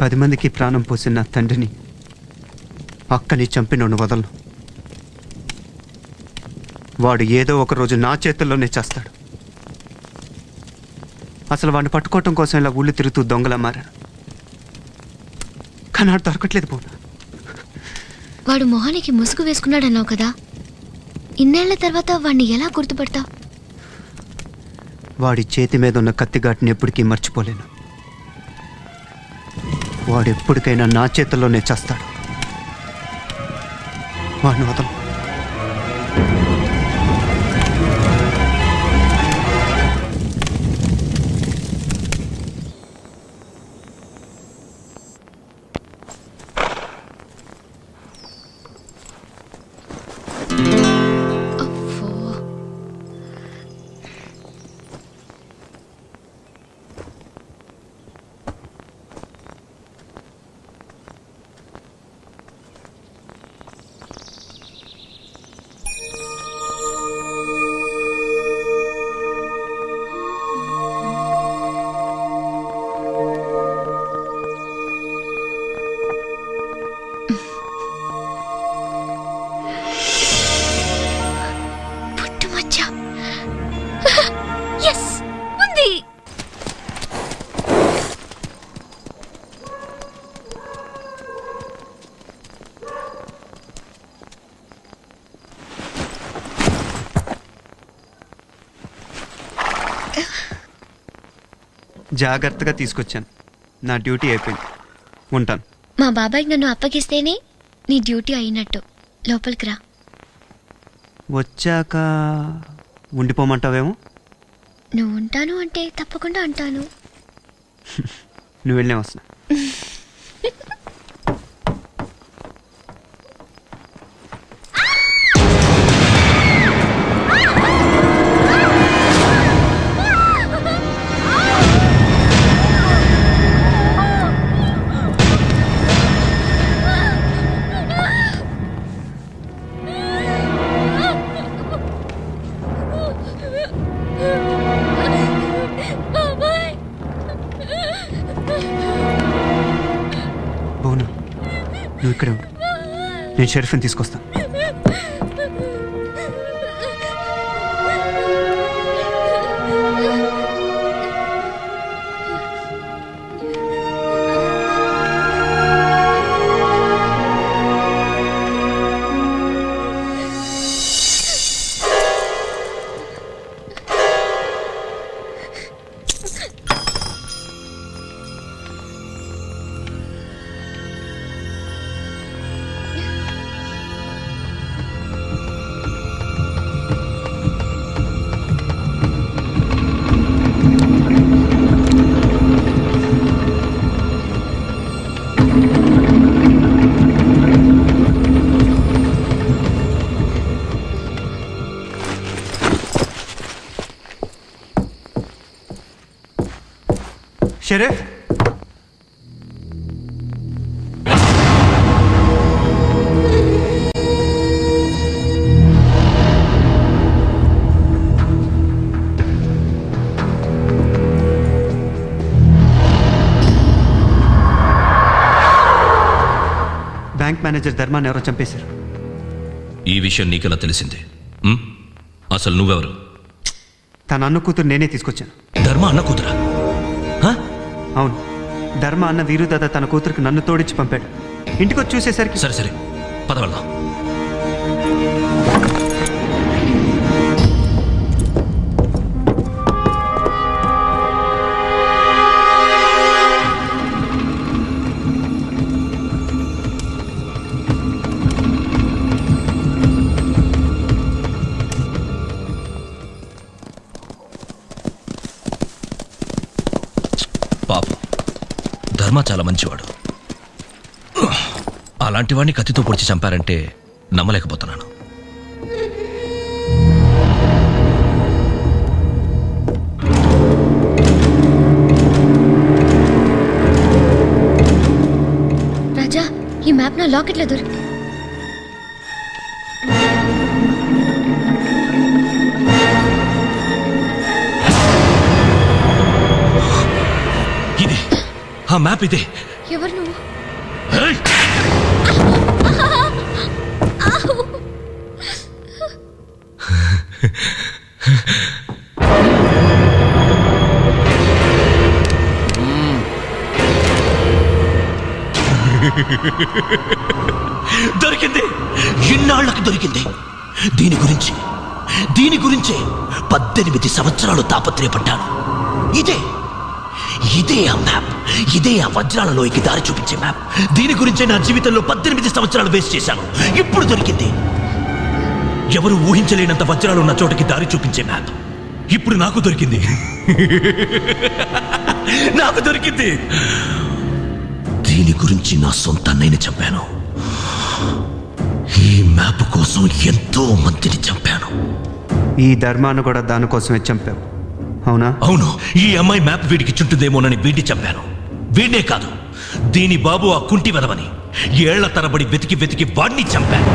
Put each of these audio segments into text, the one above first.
పది మందికి ప్రాణం పోసిన నా తండ్రిని, అక్కని చంపినోడు వదలను. వాడు ఏదో ఒక రోజు నా చేతుల్లోనే చేస్తాడు. అసలు వాడిని పట్టుకోవటం కోసం ఇలా ఊళ్ళు తిరుగుతూ దొంగలా మారాను. కానీ వాడు దొరకట్లేదు. పోనా వాడు మొహానికి ముసుగు వేసుకున్నాడన్నావు కదా, ఇన్నేళ్ల తర్వాత వాడిని ఎలా గుర్తుపడతావు? వాడి చేతి మీద ఉన్న కత్తిఘాటుని ఎప్పటికీ మర్చిపోలేను. వాడు ఎప్పటికైనా నా చేతుల్లోనే చేస్తాడు. వాడిని వదలను. జాగ్రత్తగా తీసుకొచ్చాను. నా డ్యూటీ అయిపోయింది. ఉంటాను. మా బాబాయ్కి నన్ను అప్పగిస్తేనే నీ డ్యూటీ అయినట్టు. లోపలికి రా. వచ్చాక ఉండిపోమంటావేమో. నువ్వు ఉంటాను అంటే తప్పకుండా అంటాను. నువ్వు వెళ్ళే వస్తున్నా. నువ్వు ఇక్కడే ఉండు. నేను షెరీఫ్ని తీసుకొస్తాను. షరీఫ్, బ్యాంక్ మేనేజర్ ధర్మాన్ని ఎవరో చంపేశారు. ఈ విషయం నీకెలా తెలిసింది? అసలు నువ్వెవరు? తన అన్న కూతురు నేనే తీసుకొచ్చాను. ధర్మ అన్న కూతురా? అవును. ధర్మ అన్న వీరుదాద తన కూతురికి నన్ను తోడిచ్చి పంపాడు. ఇంటికి వచ్చి చూసేసరికి సరే సరే పద వెళ్దాం. పాపం ధర్మ చాలా మంచివాడు. అలాంటి వాడిని కత్తితో పొడిచి చంపారంటే నమ్మలేకపోతున్నాను. లాకెట్లో దొరికి ఇదే ఆ మ్యాప్ ఇదే. ఎవరు నువ్వు? ఏయ్! దొరికింది, ఇన్నాళ్లకు దొరికింది. దీని గురించే 18 సంవత్సరాలు తాపత్రయపడ్డాను. ఇదే ఆ మ్యాప్, ఇదే ఆ వజ్రాల లోయకి దారి చూపించే మ్యాప్. దీని గురించే నా జీవితంలో 18 సంవత్సరాలు వేస్ట్ చేశాను. ఇప్పుడు దొరికింది. ఎవరు ఊహించలేనంత వజ్రాలు ఉన్న చోటకి దారి చూపించే మ్యాప్ ఇప్పుడు నాకు దొరికింది. నాకు దొరికింది. దీని గురించి నా సొంత అన్నయ్యని చంపాను. ఈ మ్యాప్ కోసం ఎంతో మందిని చంపాను. ఈ ధర్మాన్ని కూడా దానికోసమే చంపావు, అవునా? అవును, ఈ అమ్మాయి మ్యాప్ వీడికి చుంటుందేమోనని వీడిని చంపాను. వీడినే కాదు, దీని బాబు ఆ కుంటి వెదవని ఏళ్ల తరబడి వెతికి వాడిని చంపాను.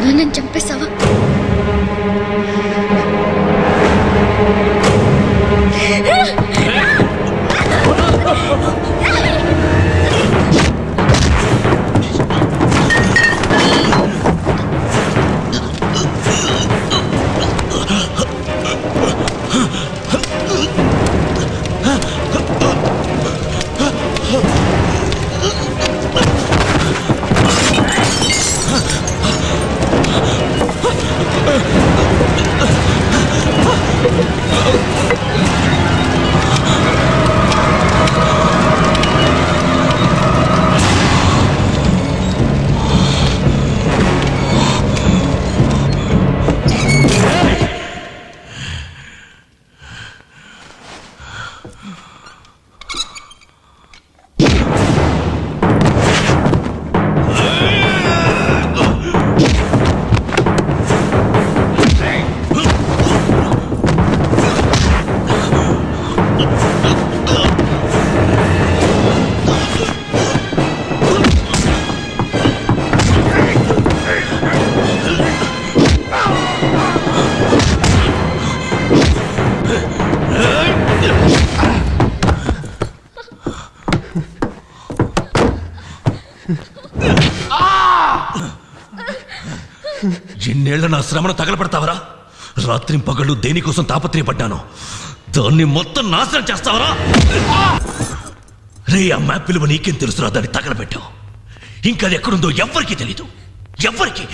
నన్ను చంపేశావా? ఎన్నేళ్ల నా శ్రమను తగలపడతావరా? రాత్రి పగళ్ళు దేనికోసం తాపత్రయపడ్డాను, దాన్ని మొత్తం నాశనం చేస్తావరా? రే, ఆ మ్యాప్ విలువ నీకేం తెలుసురా? దాన్ని తగలబెట్టావు. ఇంకా అది ఎక్కడుందో ఎవ్వరికీ తెలీదు, ఎవ్వరికి.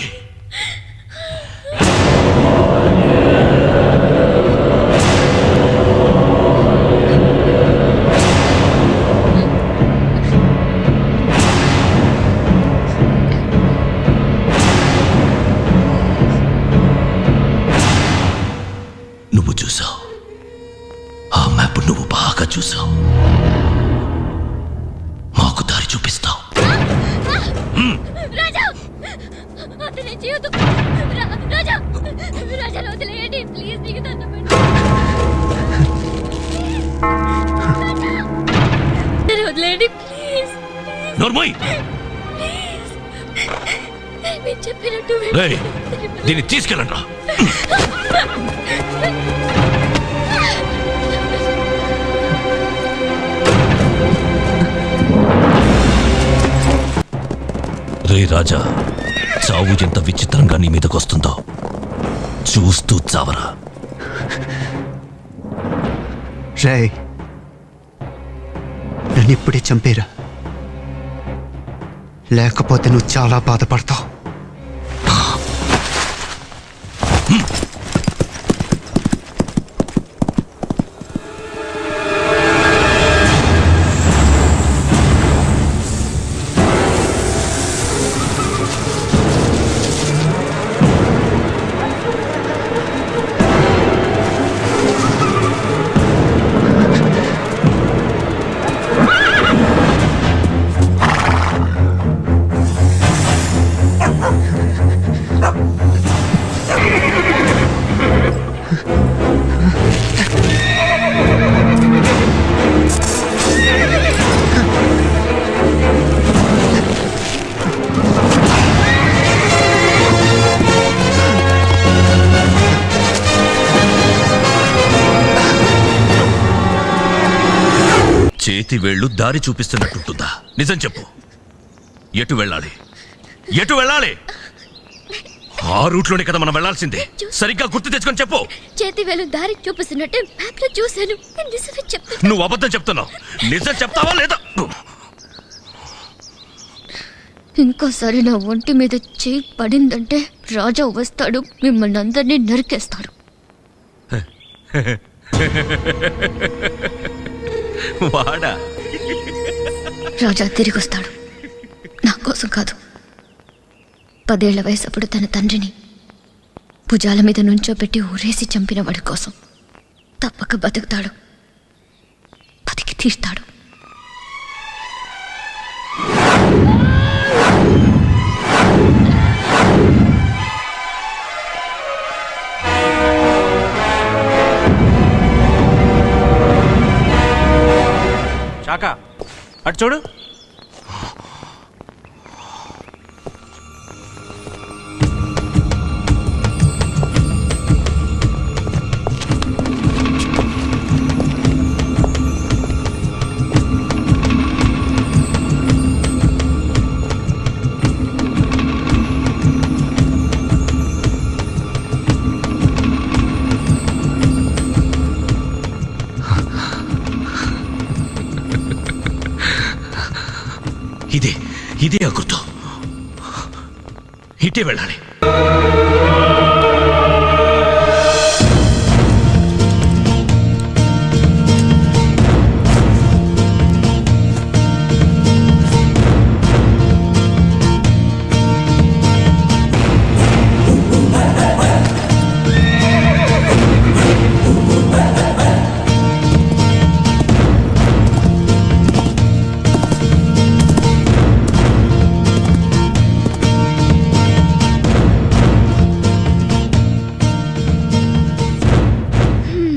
నువ్వు చూసావు, ఆ మ్యాప్ నువ్వు బాగా చూసావు. మాకు దారి చూపిస్తావు. నోర్మోయ్, దీన్ని తీసుకెళ్ళండి. రే రాజా, చావు ఎంత విచిత్రంగా నీ మీదకొస్తుందో చూస్తూ చావరా. రే, నన్ను ఇప్పుడే చంపేరా, లేకపోతే నువ్వు చాలా బాధపడతావు. చేతి వేళ్ళు దారి చూపిస్తున్నట్టుంటుందా? నిజం చెప్పు, ఎటు వెళ్ళాలి? ఎటు వెళ్ళాలి? ఆ రూట్లోనే కదా మనం వెళ్ళాల్సిందే. సరిగ్గా గుర్తు తెచ్చుకొని చెప్పు. చేతి వేలు దారి చూపిస్తున్నట్టే మ్యాప్ లో చూశాను. నిజమే చెప్తున్నా. నువ్వు అబద్ధం చెప్తున్నావు. నిజం చెప్తావా లేదా? ఇంకోసారి నా ఒంటి మీద చేయి పడిందంటే రాజా వస్తాడు, మిమ్మల్ని అందరినీ నరికేస్తాడు. వాడా? రాజా తిరిగి వస్తాడు. నా కోసం కాదు. 10 ఏళ్ల వయసప్పుడు తన తండ్రిని భుజాల మీద నుంచోబెట్టి ఊరేసి చంపిన వాడి కోసం తప్పక బతుకుతాడు, బతికి తీస్తాడు. చాకా అటు చూడు. ఇదే ఆ గుర్తు. ఇటే వెళ్ళాలి.